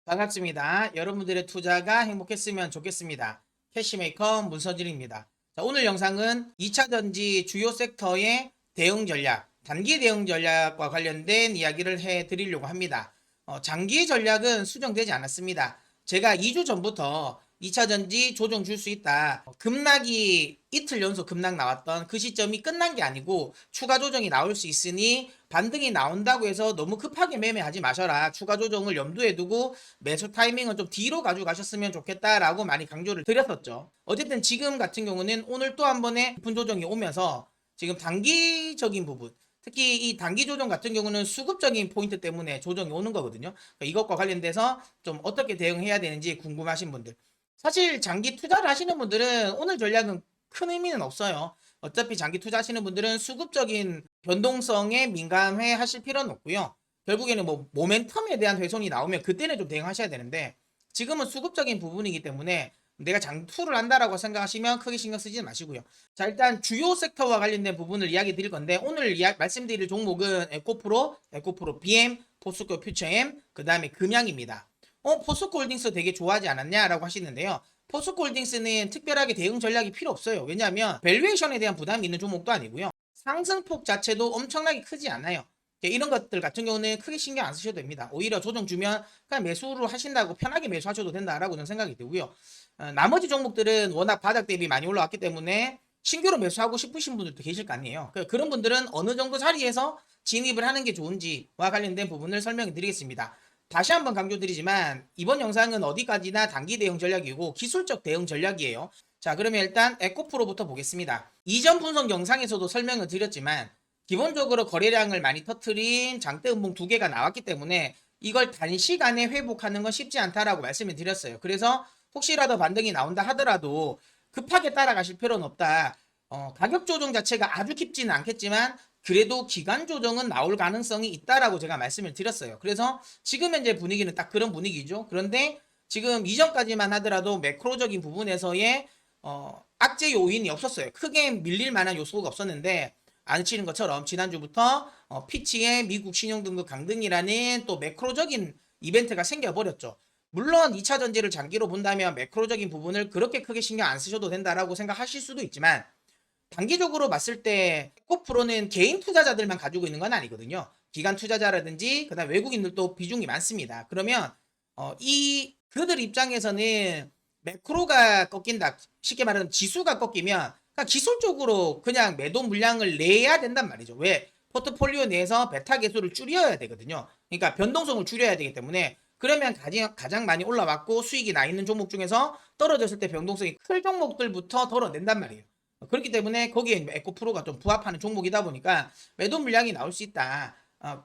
반갑습니다. 여러분들의 투자가 행복했으면 좋겠습니다. 캐시메이커 문서진입니다. 자, 오늘 영상은 2차전지 주요 섹터의 대응 전략, 단기 대응 전략과 관련된 이야기를 해드리려고 합니다. 장기 전략은 수정되지 않았습니다. 제가 2주 전부터 2차전지 조정 줄 수 있다. 급락이 이틀 연속 급락 나왔던 그 시점이 끝난 게 아니고 추가 조정이 나올 수 있으니 반등이 나온다고 해서 너무 급하게 매매하지 마셔라. 추가 조정을 염두에 두고 매수 타이밍은 좀 뒤로 가져가셨으면 좋겠다라고 많이 강조를 드렸었죠. 어쨌든 지금 같은 경우는 오늘 또 한 번의 깊은 조정이 오면서 지금 단기적인 부분, 특히 이 단기 조정 같은 경우는 수급적인 포인트 때문에 조정이 오는 거거든요. 그러니까 이것과 관련돼서 좀 어떻게 대응해야 되는지 궁금하신 분들, 사실 장기 투자를 하시는 분들은 오늘 전략은 큰 의미는 없어요. 어차피 장기 투자하시는 분들은 수급적인 변동성에 민감해 하실 필요는 없고요. 결국에는 뭐 모멘텀에 대한 훼손이 나오면 그때는 좀 대응하셔야 되는데, 지금은 수급적인 부분이기 때문에 내가 장투를 한다라고 생각하시면 크게 신경 쓰지 마시고요. 자, 일단 주요 섹터와 관련된 부분을 이야기 드릴 건데, 오늘 말씀드릴 종목은 에코프로 BM, 포스코 퓨처엠, 그 다음에 금양입니다. 포스코홀딩스 되게 좋아하지 않았냐라고 하시는데요. 포스코홀딩스는 특별하게 대응 전략이 필요 없어요. 왜냐하면 밸류에이션에 대한 부담이 있는 종목도 아니고요. 상승폭 자체도 엄청나게 크지 않아요. 이런 것들 같은 경우는 크게 신경 안 쓰셔도 됩니다. 오히려 조정 주면 그냥 매수로 하신다고 편하게 매수하셔도 된다라고 저는 생각이 들고요. 나머지 종목들은 워낙 바닥 대비 많이 올라왔기 때문에 신규로 매수하고 싶으신 분들도 계실 거 아니에요. 그런 분들은 어느 정도 자리에서 진입을 하는 게 좋은지와 관련된 부분을 설명해 드리겠습니다. 다시 한번 강조드리지만 이번 영상은 어디까지나 단기 대응 전략이고 기술적 대응 전략이에요. 자, 그러면 일단 에코프로부터 보겠습니다. 이전 분석 영상에서도 설명을 드렸지만 기본적으로 거래량을 많이 터트린 장대 음봉 두 개가 나왔기 때문에 이걸 단시간에 회복하는 건 쉽지 않다라고 말씀을 드렸어요. 그래서 혹시라도 반등이 나온다 하더라도 급하게 따라가실 필요는 없다. 가격 조정 자체가 아주 깊지는 않겠지만 그래도 기간 조정은 나올 가능성이 있다라고 제가 말씀을 드렸어요. 그래서 지금 현재 분위기는 딱 그런 분위기죠. 그런데 지금 이전까지만 하더라도 매크로적인 부분에서의 악재 요인이 없었어요. 크게 밀릴 만한 요소가 없었는데 안 치는 것처럼 지난주부터 피치의 미국 신용등급 강등이라는 또 매크로적인 이벤트가 생겨버렸죠. 물론 2차 전지를 장기로 본다면 매크로적인 부분을 그렇게 크게 신경 안 쓰셔도 된다라고 생각하실 수도 있지만, 단기적으로 봤을 때 에코프로는 개인 투자자들만 가지고 있는 건 아니거든요. 기관 투자자라든지 그다음 외국인들도 비중이 많습니다. 그러면 이 그들 입장에서는 매크로가 꺾인다, 쉽게 말하면 지수가 꺾이면 그냥 기술적으로 그냥 매도 물량을 내야 된단 말이죠. 왜? 포트폴리오 내에서 베타 개수를 줄여야 되거든요. 그러니까 변동성을 줄여야 되기 때문에, 그러면 가장 많이 올라왔고 수익이 나 있는 종목 중에서 떨어졌을 때 변동성이 클 종목들부터 덜어낸단 말이에요. 그렇기 때문에 거기에 에코프로가 좀 부합하는 종목이다 보니까 매도 물량이 나올 수 있다.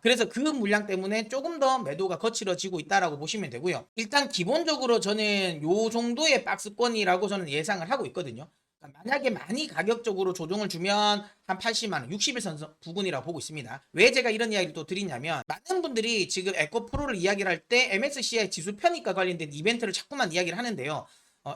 그래서 그 물량 때문에 조금 더 매도가 거칠어지고 있다라고 보시면 되고요. 일단 기본적으로 저는 요 정도의 박스권이라고 저는 예상을 하고 있거든요. 그러니까 만약에 많이 가격적으로 조정을 주면 한 80만 원, 60일선 부근이라고 보고 있습니다. 왜 제가 이런 이야기를 또 드리냐면, 많은 분들이 지금 에코프로를 이야기를 할 때 MSCI 지수 편입과 관련된 이벤트를 자꾸만 이야기를 하는데요.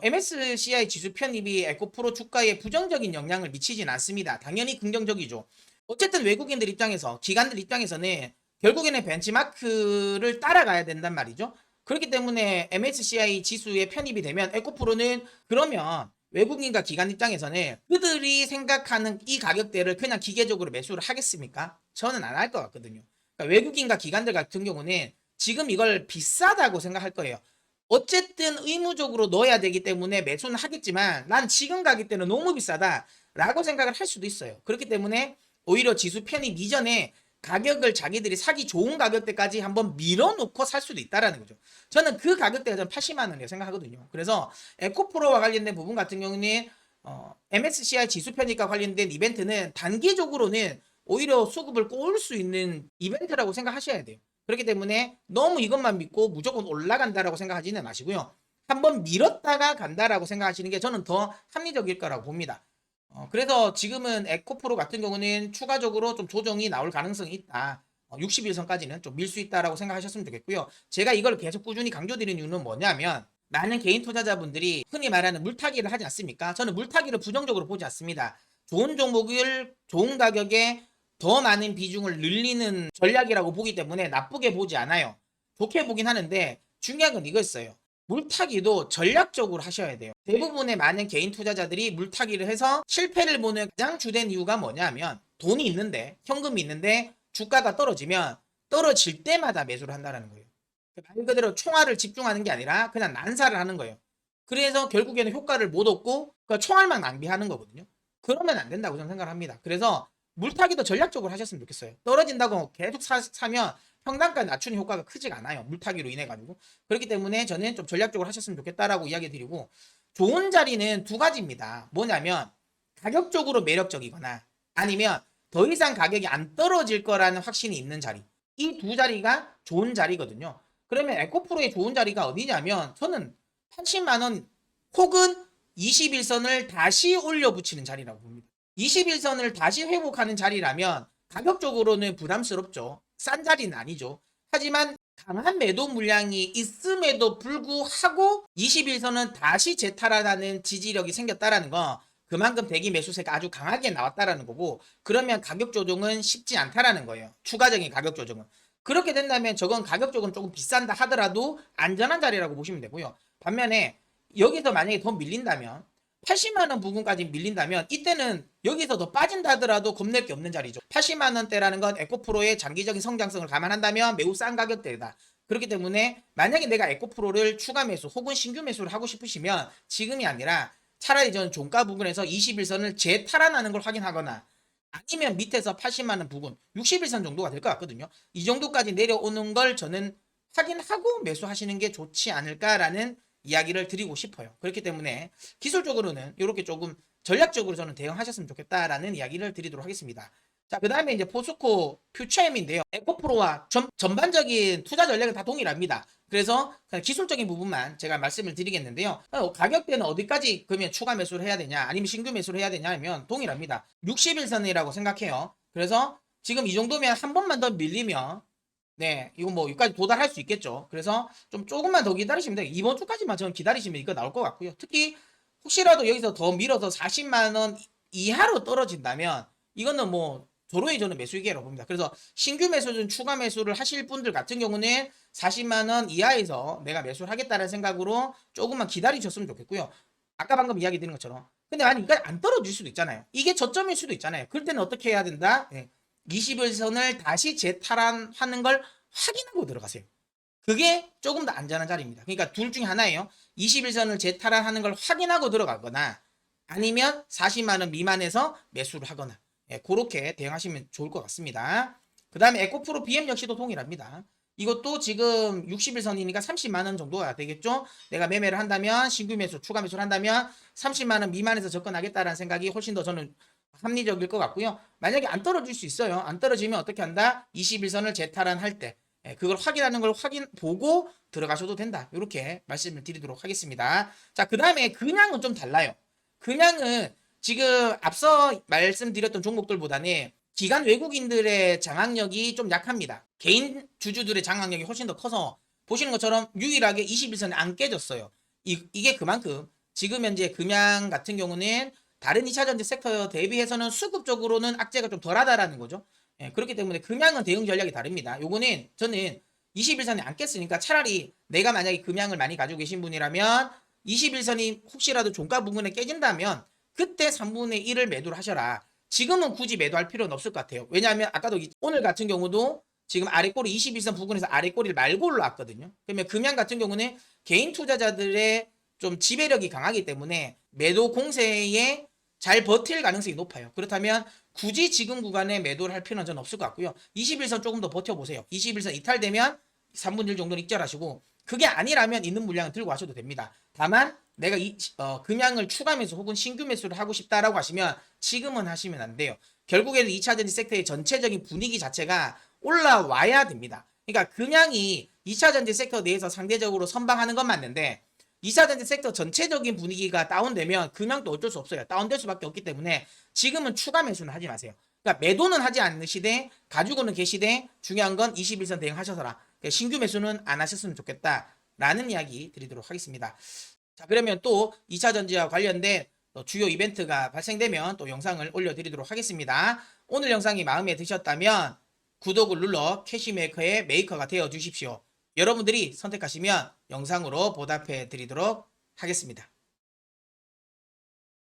MSCI 지수 편입이 에코프로 주가에 부정적인 영향을 미치진 않습니다. 당연히 긍정적이죠. 어쨌든 외국인들 입장에서, 기관들 입장에서는 결국에는 벤치마크를 따라가야 된단 말이죠. 그렇기 때문에 MSCI 지수에 편입이 되면 에코프로는, 그러면 외국인과 기관 입장에서는 그들이 생각하는 이 가격대를 그냥 기계적으로 매수를 하겠습니까? 저는 안 할 것 같거든요. 그러니까 외국인과 기관들 같은 경우는 지금 이걸 비싸다고 생각할 거예요. 어쨌든 의무적으로 넣어야 되기 때문에 매수는 하겠지만 난 지금 가격대는 너무 비싸다 라고 생각을 할 수도 있어요. 그렇기 때문에 오히려 지수 편입 이전에 가격을 자기들이 사기 좋은 가격대까지 한번 밀어놓고 살 수도 있다라는 거죠. 저는 그 가격대가 전 80만 원이라고 생각하거든요. 그래서 에코프로와 관련된 부분 같은 경우는 MSCI 지수 편입과 관련된 이벤트는 단기적으로는 오히려 수급을 꼬을 수 있는 이벤트라고 생각하셔야 돼요. 그렇기 때문에 너무 이것만 믿고 무조건 올라간다라고 생각하지는 마시고요. 한번 밀었다가 간다라고 생각하시는 게 저는 더 합리적일 거라고 봅니다. 그래서 지금은 에코프로 같은 경우는 추가적으로 좀 조정이 나올 가능성이 있다. 60일선까지는 좀 밀 수 있다라고 생각하셨으면 좋겠고요. 제가 이걸 계속 꾸준히 강조드리는 이유는 뭐냐면, 많은 개인 투자자분들이 흔히 말하는 물타기를 하지 않습니까? 저는 물타기를 부정적으로 보지 않습니다. 좋은 종목을 좋은 가격에 더 많은 비중을 늘리는 전략이라고 보기 때문에 나쁘게 보지 않아요. 좋게 보긴 하는데, 중요한 건 이거였어요. 물타기도 전략적으로 하셔야 돼요. 대부분의 많은 개인 투자자들이 물타기를 해서 실패를 보는 가장 주된 이유가 뭐냐면 돈이 있는데, 현금이 있는데 주가가 떨어지면 떨어질 때마다 매수를 한다는 거예요. 말 그대로 총알을 집중하는 게 아니라 그냥 난사를 하는 거예요. 그래서 결국에는 효과를 못 얻고 총알만 낭비하는 거거든요. 그러면 안 된다고 저는 생각을 합니다. 그래서 물타기도 전략적으로 하셨으면 좋겠어요. 떨어진다고 계속 사면 평단가 낮추는 효과가 크지가 않아요. 물타기로 인해 가지고. 그렇기 때문에 저는 좀 전략적으로 하셨으면 좋겠다라고 이야기 드리고, 좋은 자리는 두 가지입니다. 뭐냐면 가격적으로 매력적이거나 아니면 더 이상 가격이 안 떨어질 거라는 확신이 있는 자리. 이 두 자리가 좋은 자리거든요. 그러면 에코프로의 좋은 자리가 어디냐면 저는 80만 원 혹은 21선을 다시 올려 붙이는 자리라고 봅니다. 21선을 다시 회복하는 자리라면 가격적으로는 부담스럽죠. 싼 자리는 아니죠. 하지만 강한 매도 물량이 있음에도 불구하고 21선은 다시 재탈환하는 지지력이 생겼다라는 거, 그만큼 대기 매수세가 아주 강하게 나왔다라는 거고, 그러면 가격 조정은 쉽지 않다라는 거예요. 추가적인 가격 조정은. 그렇게 된다면 저건 가격적으로 조금 비싼다 하더라도 안전한 자리라고 보시면 되고요. 반면에 여기서 만약에 더 밀린다면 80만 원 부분까지 밀린다면 이때는 여기서 더 빠진다 하더라도 겁낼 게 없는 자리죠. 80만 원대라는 건 에코프로의 장기적인 성장성을 감안한다면 매우 싼 가격대다. 그렇기 때문에 만약에 내가 에코프로를 추가 매수 혹은 신규 매수를 하고 싶으시면 지금이 아니라 차라리 저는 종가 부근에서 21선을 재탈환하는 걸 확인하거나 아니면 밑에서 80만 원 부근 61선 정도가 될 것 같거든요. 이 정도까지 내려오는 걸 저는 확인하고 매수하시는 게 좋지 않을까라는 이야기를 드리고 싶어요. 그렇기 때문에 기술적으로는 이렇게 조금 전략적으로 저는 대응하셨으면 좋겠다라는 이야기를 드리도록 하겠습니다. 자, 그 다음에 이제 포스코 퓨처엠인데요. 에코프로와 전반적인 투자 전략은 다 동일합니다. 그래서 그냥 기술적인 부분만 제가 말씀을 드리겠는데요. 가격대는 어디까지 그러면 추가 매수를 해야 되냐 아니면 신규 매수를 해야 되냐 하면 동일합니다. 61선이라고 생각해요. 그래서 지금 이 정도면 한 번만 더 밀리면 네, 이거 뭐 여기까지 도달할 수 있겠죠. 그래서 좀 조금만 더 기다리시면 돼요. 이번 주까지만 저는 기다리시면 이거 나올 것 같고요. 특히 혹시라도 여기서 더 밀어서 40만 원 이하로 떨어진다면 이거는 뭐 도로의 저는 매수 기회라고 봅니다. 그래서 신규 매수든 추가 매수를 하실 분들 같은 경우는 40만 원 이하에서 내가 매수를 하겠다는 생각으로 조금만 기다리셨으면 좋겠고요. 아까 방금 이야기 드린 것처럼. 근데 만약 이거 안 떨어질 수도 있잖아요. 이게 저점일 수도 있잖아요. 그럴 때는 어떻게 해야 된다? 네. 21선을 다시 재탈환하는 걸 확인하고 들어가세요. 그게 조금 더 안전한 자리입니다. 그러니까 둘 중에 하나예요. 21선을 재탈환하는 걸 확인하고 들어가거나 아니면 40만 원 미만에서 매수를 하거나 그렇게 대응하시면 좋을 것 같습니다. 그 다음에 에코프로 BM 역시도 동일합니다. 이것도 지금 61선이니까 30만 원 정도가 되겠죠. 내가 매매를 한다면 신규 매수, 추가 매수를 한다면 30만 원 미만에서 접근하겠다라는 생각이 훨씬 더 저는 합리적일 것 같고요. 만약에 안 떨어질 수 있어요. 안 떨어지면 어떻게 한다? 21선을 재탈환할 때 그걸 확인하는 걸 보고 들어가셔도 된다. 이렇게 말씀을 드리도록 하겠습니다. 자, 그 다음에 그냥은 좀 달라요. 그냥은 지금 앞서 말씀드렸던 종목들보다는 기관 외국인들의 장악력이 좀 약합니다. 개인 주주들의 장악력이 훨씬 더 커서 보시는 것처럼 유일하게 21선이 안 깨졌어요. 이게 그만큼 지금 현재 금양 같은 경우는 다른 2차전지 섹터 대비해서는 수급적으로는 악재가 좀 덜하다라는 거죠. 그렇기 때문에 금양은 대응 전략이 다릅니다. 요거는 저는 21선이 안 깼으니까 차라리 내가 만약에 금양을 많이 가지고 계신 분이라면 21선이 혹시라도 종가 부분에 깨진다면 그때 3분의 1을 매도를 하셔라. 지금은 굳이 매도할 필요는 없을 것 같아요. 왜냐하면 아까도 오늘 같은 경우도 지금 아래꼬리 21선 부근에서 아래꼬리를 말고 올라왔거든요. 그러면 금양 같은 경우는 개인 투자자들의 좀 지배력이 강하기 때문에 매도 공세에 잘 버틸 가능성이 높아요. 그렇다면 굳이 지금 구간에 매도를 할 필요는 저는 없을 것 같고요. 21선 조금 더 버텨보세요. 21선 이탈되면 3분의 1 정도는 익절하시고 그게 아니라면 있는 물량은 들고 가셔도 됩니다. 다만 내가 금양을 추가 매수 혹은 신규 매수를 하고 싶다라고 하시면 지금은 하시면 안 돼요. 결국에는 2차전지 섹터의 전체적인 분위기 자체가 올라와야 됩니다. 그러니까 금양이 2차전지 섹터 내에서 상대적으로 선방하는 건 맞는데 2차전지 섹터 전체적인 분위기가 다운되면 금양도 어쩔 수 없어요. 다운될 수밖에 없기 때문에 지금은 추가 매수는 하지 마세요. 그러니까 매도는 하지 않으시되 가지고는 계시되 중요한 건 21선 대응하셔서라. 신규 매수는 안 하셨으면 좋겠다라는 이야기 드리도록 하겠습니다. 자, 그러면 또 2차전지와 관련된 주요 이벤트가 발생되면 또 영상을 올려드리도록 하겠습니다. 오늘 영상이 마음에 드셨다면 구독을 눌러 캐시메이커의 메이커가 되어 주십시오. 여러분들이 선택하시면 영상으로 보답해 드리도록 하겠습니다.